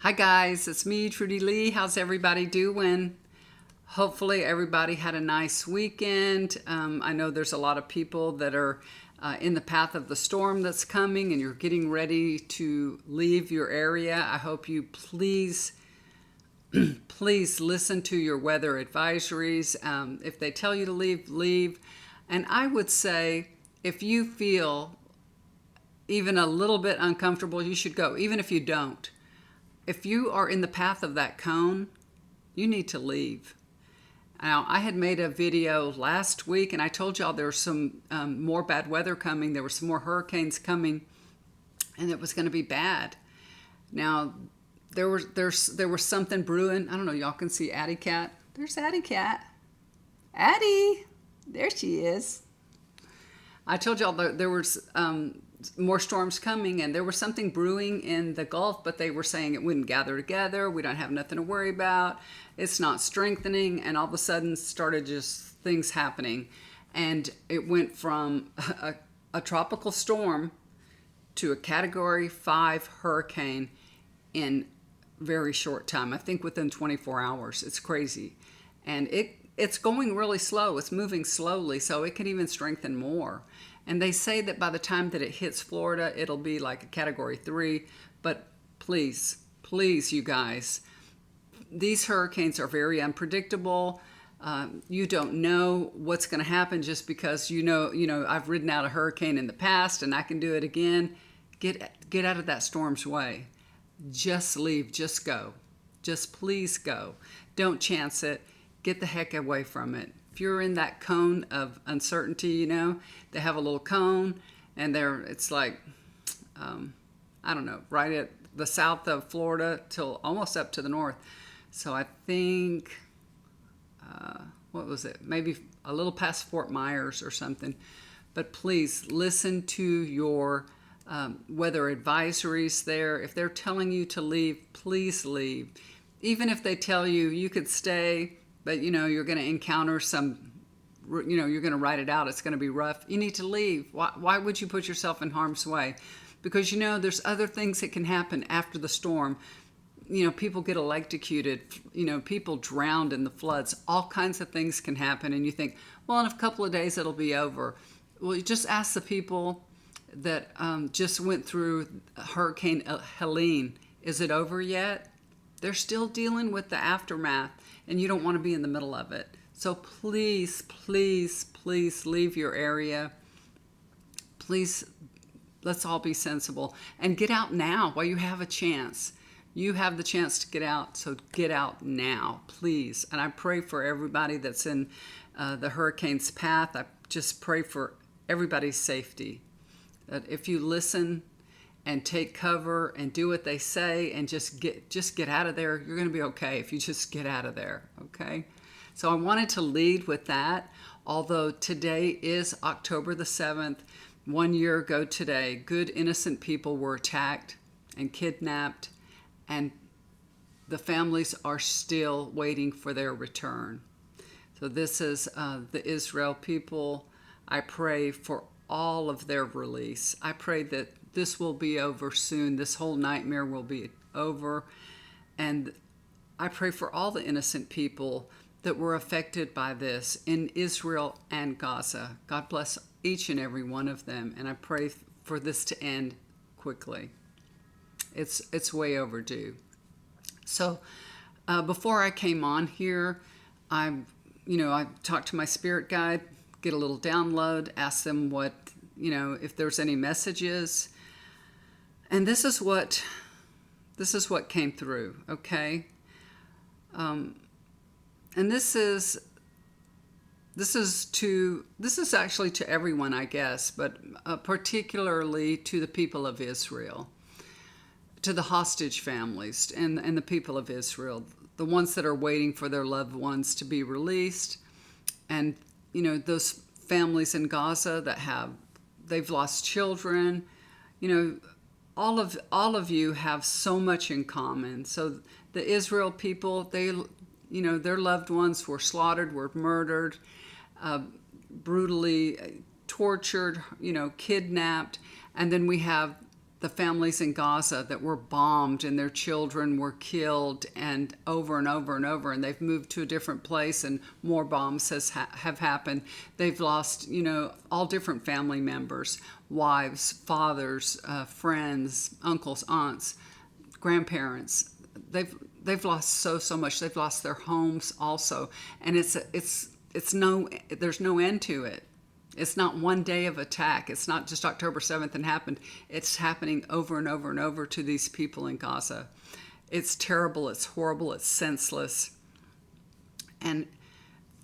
Hi guys, it's me, Trudy Lee. How's everybody doing? Hopefully everybody had a nice weekend. I know there's a lot of people that are in the path of the storm that's coming and you're getting ready to leave your area. I hope you please listen to your weather advisories. If they tell you to leave, leave. And I would say if you feel even a little bit uncomfortable, you should go, even if you don't. If you are in the path of that cone, you need to leave. Now, I had made a video last week and I told y'all there was some more bad weather coming. There were some more hurricanes coming and it was going to be bad. Now, there was something brewing. I don't know, y'all can see Addie Cat. There's Addie Cat. Addie! There she is. I told y'all there was more storms coming and there was something brewing in the Gulf, but they were saying it wouldn't gather together. We don't have nothing to worry about. It's not strengthening. And all of a sudden started just things happening. And it went from a tropical storm to a Category 5 hurricane in very short time. I think within 24 hours. It's crazy. And it's going really slow. It's moving slowly, so it can even strengthen more. And they say that by the time that it hits Florida, it'll be like a Category 3. But please, you guys, these hurricanes are very unpredictable. You don't know what's going to happen just because you know I've ridden out a hurricane in the past and I can do it again. Get out of that storm's way. Just leave. Just go. Just please go. Don't chance it. Get the heck away from it. If you're in that cone of uncertainty, they have a little cone and it's like, I don't know, right at the south of Florida till almost up to the north. So I think, what was it? Maybe a little past Fort Myers or something. But please listen to your weather advisories there. If they're telling you to leave, please leave. Even if they tell you you could stay, but you're going to encounter some, you're going to ride it out. It's going to be rough. You need to leave. Why would you put yourself in harm's way? Because there's other things that can happen after the storm. People get electrocuted. People drowned in the floods. All kinds of things can happen. And you think, well, in a couple of days it'll be over. Well, you just ask the people that just went through Hurricane Helene. Is it over yet? They're still dealing with the aftermath. And you don't want to be in the middle of it. So please leave your area. Please, let's all be sensible. And get out now while you have a chance. You have the chance to get out, so get out now, please. And I pray for everybody that's in the hurricane's path. I just pray for everybody's safety. That if you listen and take cover and do what they say and just get out of there, you're going to be okay if you just get out of there, okay? So I wanted to lead with that, although today is October the 7th. 1 year ago today, good innocent people were attacked and kidnapped, and the families are still waiting for their return. So this is the Israel people. I pray for all of their release. I pray that this will be over soon. This whole nightmare will be over. And I pray for all the innocent people that were affected by this in Israel and Gaza. God bless each and every one of them. And I pray for this to end quickly. It's way overdue. So before I came on here, I talked to my spirit guide, get a little download, ask them what, if there's any messages. And this is what came through, okay? And this is actually to everyone, I guess, but particularly to the people of Israel, to the hostage families and the people of Israel, the ones that are waiting for their loved ones to be released, and those families in Gaza they've lost children, all of you have so much in common. So the Israel people, their loved ones were slaughtered, were murdered, brutally tortured, kidnapped. And then we have the families in Gaza that were bombed and their children were killed, and over and over and over, and they've moved to a different place and more bombs have happened. They've lost, all different family members, wives, fathers, friends, uncles, aunts, grandparents. They've lost so much. They've lost their homes also, and there's no end to it. It's not one day of attack. It's not just October 7th and happened. It's happening over and over and over to these people in Gaza. It's terrible. It's horrible. It's senseless. And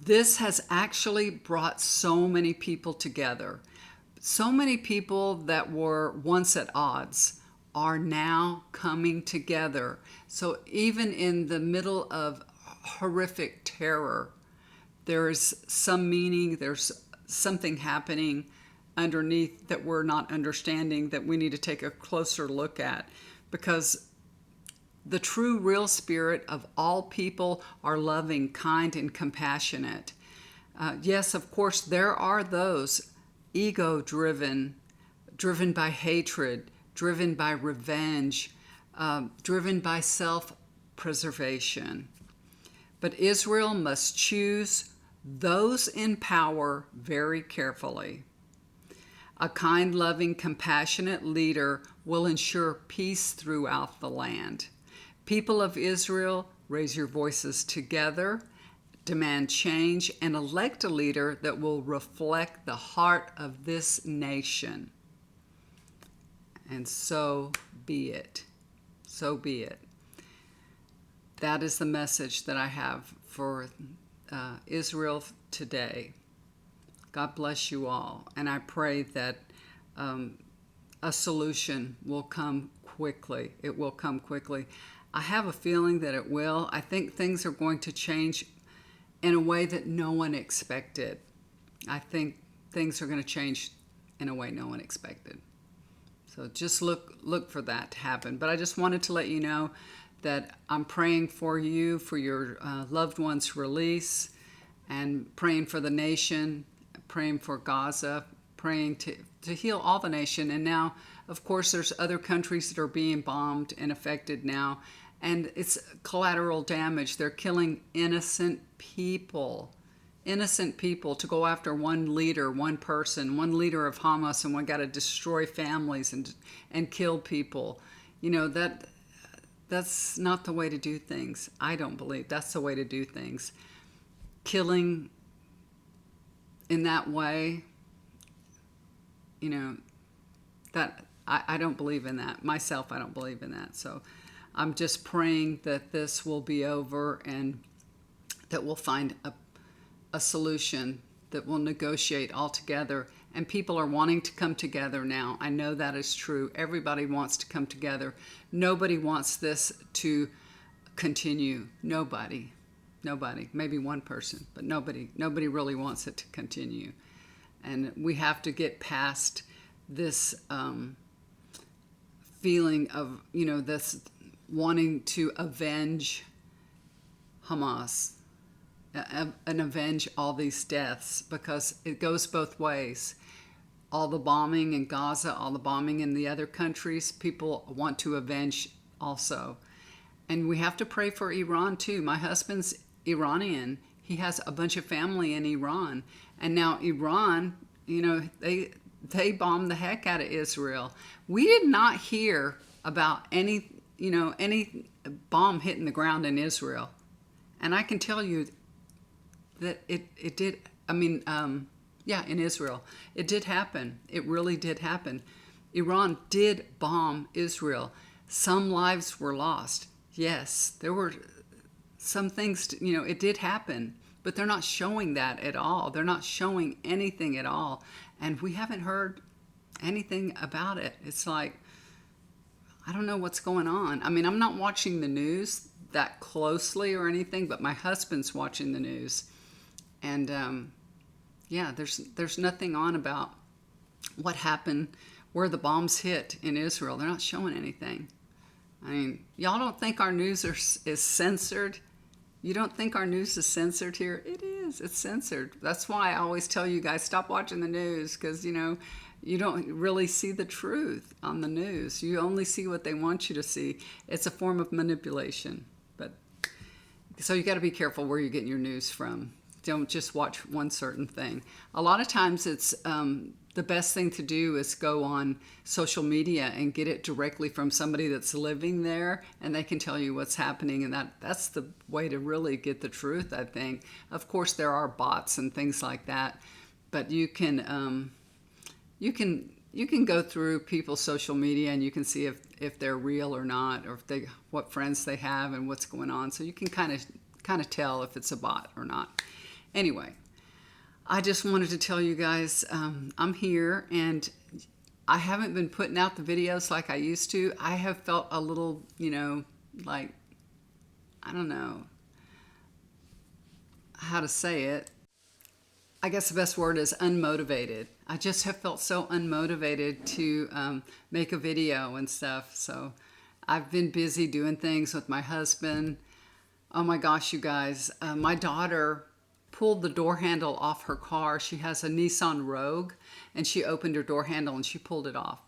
this has actually brought so many people together. So many people that were once at odds are now coming together. So even in the middle of horrific terror, there's some meaning, there's something happening underneath that we're not understanding, that we need to take a closer look at, because the true real spirit of all people are loving, kind, and compassionate. Yes, of course, there are those ego-driven, driven by hatred, driven by revenge, driven by self-preservation. But Israel must choose those in power very carefully. A kind, loving, compassionate leader will ensure peace throughout the land. People of Israel, raise your voices together, demand change, and elect a leader that will reflect the heart of this nation. And so be it. So be it. That is the message that I have for Israel today. God bless you all. And I pray that a solution will come quickly. It will come quickly. I have a feeling that it will. I think things are going to change in a way that no one expected. I think things are going to change in a way no one expected. So just look for that to happen. But I just wanted to let you know that I'm praying for you, for your loved ones' release, and praying for the nation, praying for Gaza, praying to heal all the nation. And now, of course, there's other countries that are being bombed and affected now, and it's collateral damage. They're killing innocent people to go after one leader, one person, one leader of Hamas, and one got to destroy families and kill people. That's not the way to do things. I don't believe that's the way to do things. Killing in that way, that I don't believe in that. Myself, I don't believe in that. So I'm just praying that this will be over and that we'll find a solution, that we'll negotiate all together. And people are wanting to come together now. I know that is true. Everybody wants to come together. Nobody wants this to continue. Nobody. Maybe one person, but nobody really wants it to continue. And we have to get past this feeling of, this wanting to avenge Hamas and avenge all these deaths, because it goes both ways. All the bombing in Gaza, all the bombing in the other countries, people want to avenge also. And we have to pray for Iran too. My husband's Iranian. He has a bunch of family in Iran. And now Iran, they bombed the heck out of Israel. We did not hear about any bomb hitting the ground in Israel. And I can tell you that it did, in Israel. It did happen. It really did happen. Iran did bomb Israel. Some lives were lost. Yes, there were some things, it did happen. But they're not showing that at all. They're not showing anything at all. And we haven't heard anything about it. It's like, I don't know what's going on. I'm not watching the news that closely or anything, but my husband's watching the news. And there's nothing on about what happened, where the bombs hit in Israel. They're not showing anything. Y'all don't think our news is censored? You don't think our news is censored here? It is. It's censored. That's why I always tell you guys, stop watching the news, because, You don't really see the truth on the news. You only see what they want you to see. It's a form of manipulation. But so you got to be careful where you're getting your news from. Don't just watch one certain thing. A lot of times it's the best thing to do is go on social media and get it directly from somebody that's living there, and they can tell you what's happening, and that's the way to really get the truth, I think. Of course, there are bots and things like that, but you can go through people's social media and you can see if they're real or not, or if what friends they have and what's going on. So you can kind of tell if it's a bot or not. Anyway, I just wanted to tell you guys I'm here, and I haven't been putting out the videos like I used to. I have felt a little, like, I don't know how to say it. I guess the best word is unmotivated. I just have felt so unmotivated to make a video and stuff. So I've been busy doing things with my husband. Oh my gosh, you guys. My daughter pulled the door handle off her car. She has a Nissan Rogue, and she opened her door handle and she pulled it off.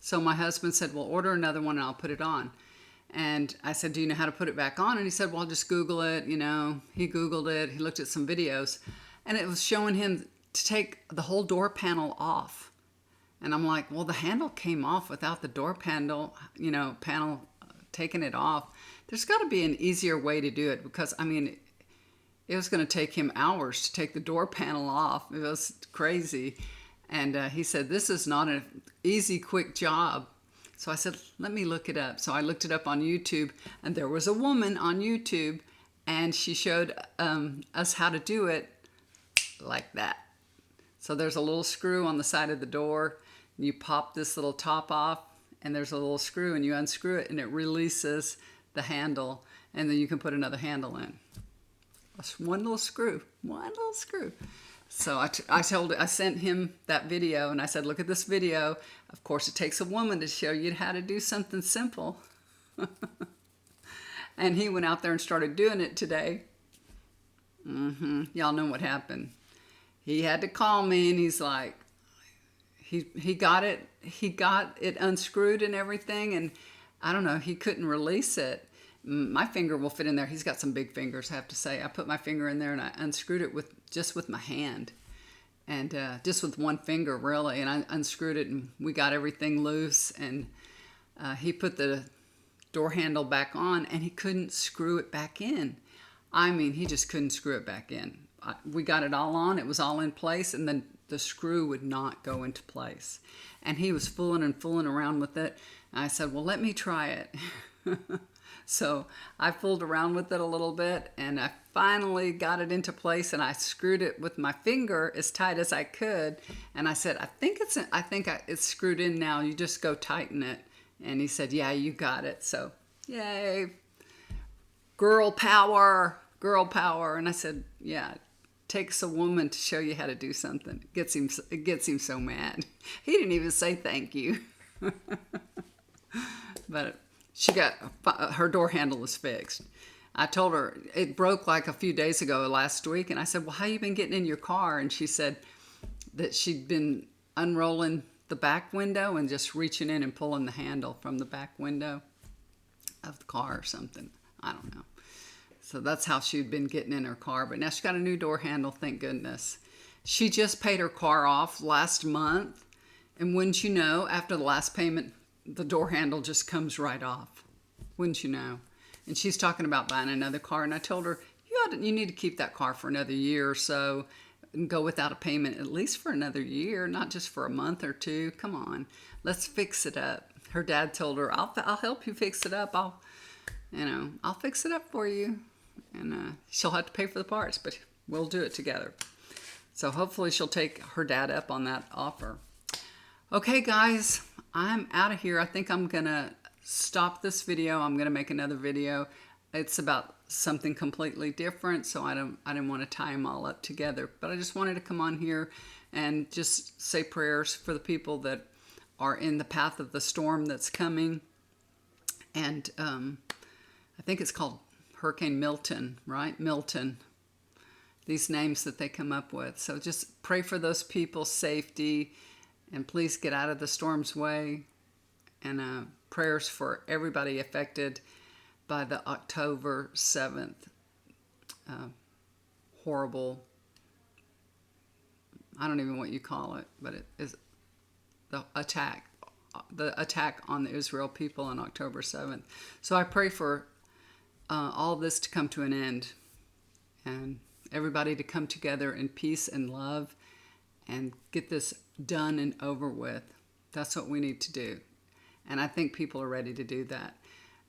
So my husband said, well, order another one and I'll put it on. And I said, do you know how to put it back on? And he said, well, just Google it. He Googled it. He looked at some videos, and it was showing him to take the whole door panel off. And I'm like, well, the handle came off without the door panel, panel taking it off. There's got to be an easier way to do it, because, it was going to take him hours to take the door panel off. It was crazy. And he said, this is not an easy, quick job. So I said, let me look it up. So I looked it up on YouTube, and there was a woman on YouTube, and she showed us how to do it like that. So there's a little screw on the side of the door. And you pop this little top off, and there's a little screw, and you unscrew it, and it releases the handle, and then you can put another handle in. One little screw. So I sent him that video, and I said, look at this video. Of course, it takes a woman to show you how to do something simple. And he went out there and started doing it today. Y'all know what happened. He had to call me, and he's like, he got it unscrewed and everything, and I don't know, he couldn't release it. My finger will fit in there. He's got some big fingers, I have to say. I put my finger in there and I unscrewed it just with my hand, and just with one finger, really. And I unscrewed it, and we got everything loose. And he put the door handle back on, and he couldn't screw it back in. He just couldn't screw it back in. We got it all on. It was all in place, and then the screw would not go into place. And he was fooling around with it. And I said, well, let me try it. So I fooled around with it a little bit, and I finally got it into place, and I screwed it with my finger as tight as I could. And I said, I think it's screwed in now. You just go tighten it. And he said, yeah, you got it. So yay, girl power. And I said, yeah, it takes a woman to show you how to do something. It gets him so mad. He didn't even say thank you. But she got her door handle is fixed. I told her it broke like a few days ago, last week, and I said, well, how you been getting in your car? And she said that she'd been unrolling the back window and just reaching in and pulling the handle from the back window of the car or something. I don't know. So that's how she'd been getting in her car. But now she got a new door handle, thank goodness. She just paid her car off last month, and wouldn't you know, after the last payment, the door handle just comes right off. Wouldn't you know? And she's talking about buying another car. And I told her, you need to keep that car for another year or so and go without a payment at least for another year, not just for a month or two. Come on, let's fix it up. Her dad told her, I'll help you fix it up. I'll fix it up for you. And she'll have to pay for the parts, but we'll do it together. So hopefully she'll take her dad up on that offer. Okay, guys, I'm out of here. I think I'm going to stop this video. I'm going to make another video. It's about something completely different, so I didn't want to tie them all up together. But I just wanted to come on here and just say prayers for the people that are in the path of the storm that's coming. And I think it's called Hurricane Milton, right? Milton. These names that they come up with. So just pray for those people's safety And please get out of the storm's way. And prayers for everybody affected by the October 7th horrible, I don't even know what you call it, but it is the attack on the Israel people on October 7th. So I pray for all this to come to an end and everybody to come together in peace and love and get this done and over with. That's what we need to do. And I think people are ready to do that.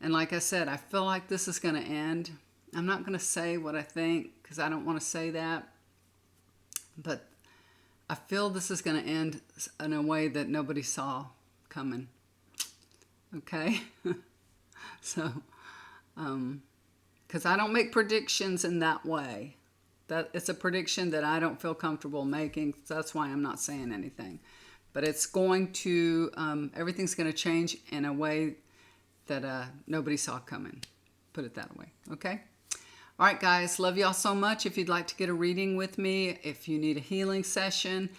And like I said, I feel like this is going to end. I'm not going to say what I think because I don't want to say that. But I feel this is going to end in a way that nobody saw coming. Okay? So, because I don't make predictions in that way. That it's a prediction that I don't feel comfortable making. So that's why I'm not saying anything. But it's going to, everything's going to change in a way that nobody saw coming. Put it that way. Okay? All right, guys. Love y'all so much. If you'd like to get a reading with me, if you need a healing session,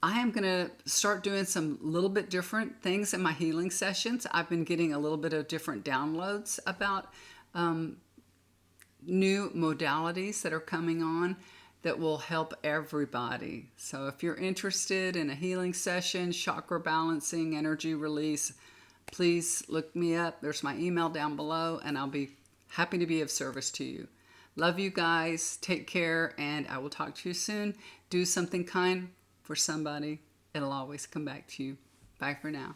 I am going to start doing some little bit different things in my healing sessions. I've been getting a little bit of different downloads about new modalities that are coming on that will help everybody. So if you're interested in a healing session, chakra balancing, energy release, please look me up. There's my email down below, and I'll be happy to be of service to you. Love you guys. Take care, and I will talk to you soon. Do something kind for somebody. It'll always come back to you. Bye for now.